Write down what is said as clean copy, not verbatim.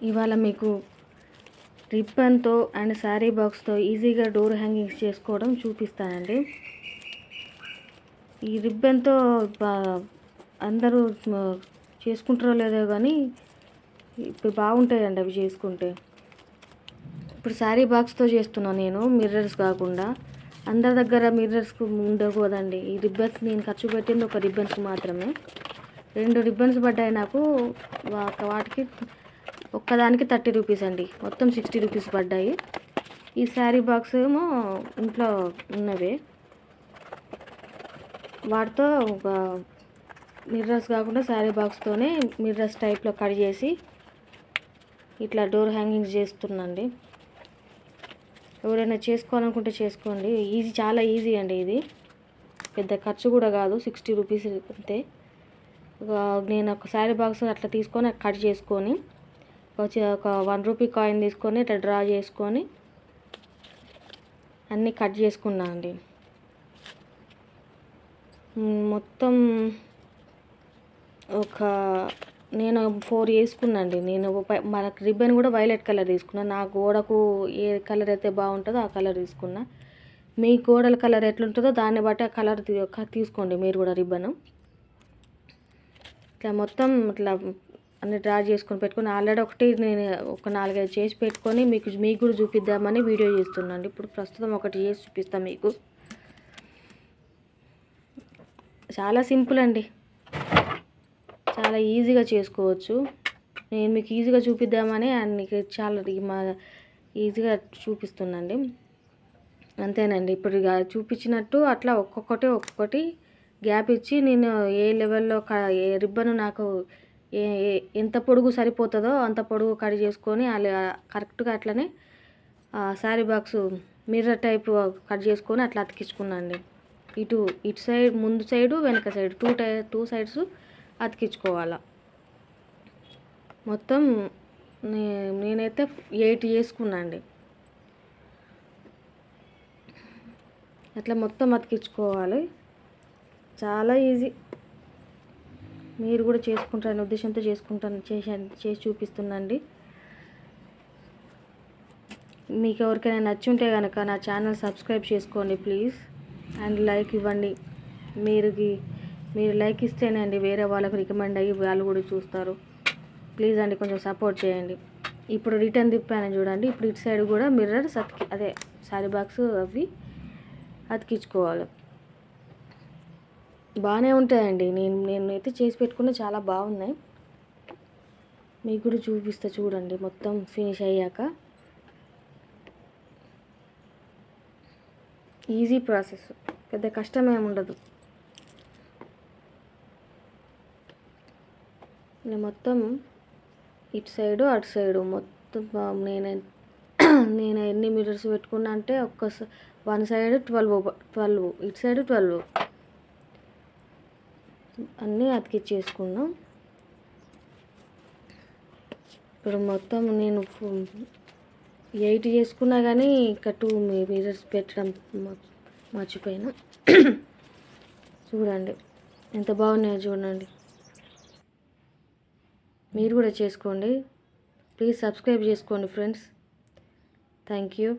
ఇవాళ మీకు రిబ్బన్తో అండ్ శారీ బాక్స్తో ఈజీగా డోర్ హ్యాంగింగ్స్ చేసుకోవడం చూపిస్తానండి. ఈ రిబ్బన్తో అందరూ చేసుకుంటారో లేదో కానీ ఇప్పుడు బాగుంటాయండి అవి చేసుకుంటే. ఇప్పుడు శారీ బాక్స్తో చేస్తున్నాను నేను, మిర్రర్స్ కాకుండా. అందరి దగ్గర మిర్రర్స్ ఉండకూడదండి. ఈ రిబ్బన్స్ నేను ఖర్చు పెట్టింది ఒక రిబ్బన్స్ మాత్రమే. 2 రిబ్బన్స్ పడ్డాయి నాకు. వాటికి ఒక్కదానికి 30 రూపీస్ అండి. మొత్తం 60 రూపీస్ పడ్డాయి. ఈ శారీ బాక్స్ ఏమో ఇంట్లో ఉన్నవే. వాటితో ఒక మిర్రర్స్ కాకుండా శారీ బాక్స్తోనే మిర్రర్స్ టైప్లో కట్ చేసి ఇట్లా డోర్ హ్యాంగింగ్స్ చేస్తున్నాండి. ఎవరైనా చేసుకోవాలనుకుంటే చేసుకోండి. చాలా ఈజీ అండి. ఇది పెద్ద ఖర్చు కూడా కాదు, 60 రూపీస్ అంతే. నేను ఒక శారీ బాక్స్ అట్లా తీసుకొని కట్ చేసుకొని ఒక 1 రూపీ కాయిన్ తీసుకొని ఇట్లా డ్రా చేసుకొని అన్నీ కట్ చేసుకున్నా అండి. మొత్తం నేను 4 వేసుకున్నాండి. మనకు రిబ్బన్ కూడా వైలెట్ కలర్ తీసుకున్నా. నా గోడకు ఏ కలర్ అయితే బాగుంటుందో ఆ కలర్ తీసుకున్నా. మీ గోడల కలర్ ఎట్లుంటుందో దాన్ని బట్టి ఆ కలర్ తీసుకోండి మీరు కూడా రిబ్బన్. ఇట్లా మొత్తం ఇట్లా అన్ని డ్రా చేసుకొని పెట్టుకొని ఆల్రెడీ నేను ఒక 4-5 చేసి పెట్టుకొని మీకు కూడా చూపిద్దామని వీడియో చేస్తున్నాను. ఇప్పుడు ప్రస్తుతం ఒకటి చేసి చూపిస్తాను మీకు. చాలా సింపుల్ అండి, చాలా ఈజీగా చేసుకోవచ్చు. నేను మీకు ఈజీగా చూపిద్దామని చాలా ఈజీగా చూపిస్తున్నాండి. అంతేనండి. ఇప్పుడు చూపించినట్టు అట్లా ఒక్కొక్కటి గ్యాప్ ఇచ్చి నేను ఏ లెవెల్లో ఏ రిబ్బన్ నాకు ఎంత పొడుగు సరిపోతుందో అంత పొడుగు కట్ చేసుకొని కరెక్ట్గా అట్లనే sari box mirror type cut చేసుకొని అట్లా అతికించుకున్నాండి. ఇటు సైడ్, ముందు సైడు వెనక సైడ్ 2 సైడ్స్ అతికించుకోవాలా. మొత్తం నేనైతే 8 చేసుకున్నా అండి. అట్లా మొత్తం అతికించుకోవాలి. చాలా ఈజీ. మీరు కూడా చేసుకుంటారనే ఉద్దేశంతో చేసి చూపిస్తున్నాండి. మీకు ఎవరికైనా నచ్చి ఉంటే కనుక నా ఛానల్ సబ్స్క్రైబ్ చేసుకోండి ప్లీజ్. అండ్ లైక్ ఇవ్వండి. మీరు లైక్ ఇస్తేనే అండి వేరే వాళ్ళకు రికమెండ్ అయ్యి వాళ్ళు కూడా చూస్తారు. ప్లీజ్ అండి, కొంచెం సపోర్ట్ చేయండి. ఇప్పుడు రిటర్న్ తిప్పాను చూడండి. ఇప్పుడు ఇటు సైడ్ కూడా మిర్రర్స్ అదే శారీ బాక్స్ అవి అతికించుకోవాలి. బాగానే ఉంటాయండి. నేనైతే చేసి పెట్టుకున్న చాలా బాగున్నాయి. మీకు కూడా చూపిస్తా చూడండి. మొత్తం ఫినిష్ అయ్యాక ఈజీ ప్రాసెస్, పెద్ద కష్టమేమి ఉండదు. నేను మొత్తం ఇటు సైడు అటు సైడు మొత్తం నేను ఎన్ని మీటర్స్ పెట్టుకున్నా అంటే 1 సైడ్ 12, ఇటు సైడ్ 12 అన్నీ అతికిచ్చేసుకున్నాం. ఇప్పుడు మొత్తం నేను 8 చేసుకున్నా కానీ ఇంకా 2 మీటర్స్ పెట్టడం మర్చిపోయినా. చూడండి ఎంత బాగున్నాయో చూడండి. మీరు కూడా చేసుకోండి. ప్లీజ్ సబ్స్క్రైబ్ చేసుకోండి ఫ్రెండ్స్. Thank you.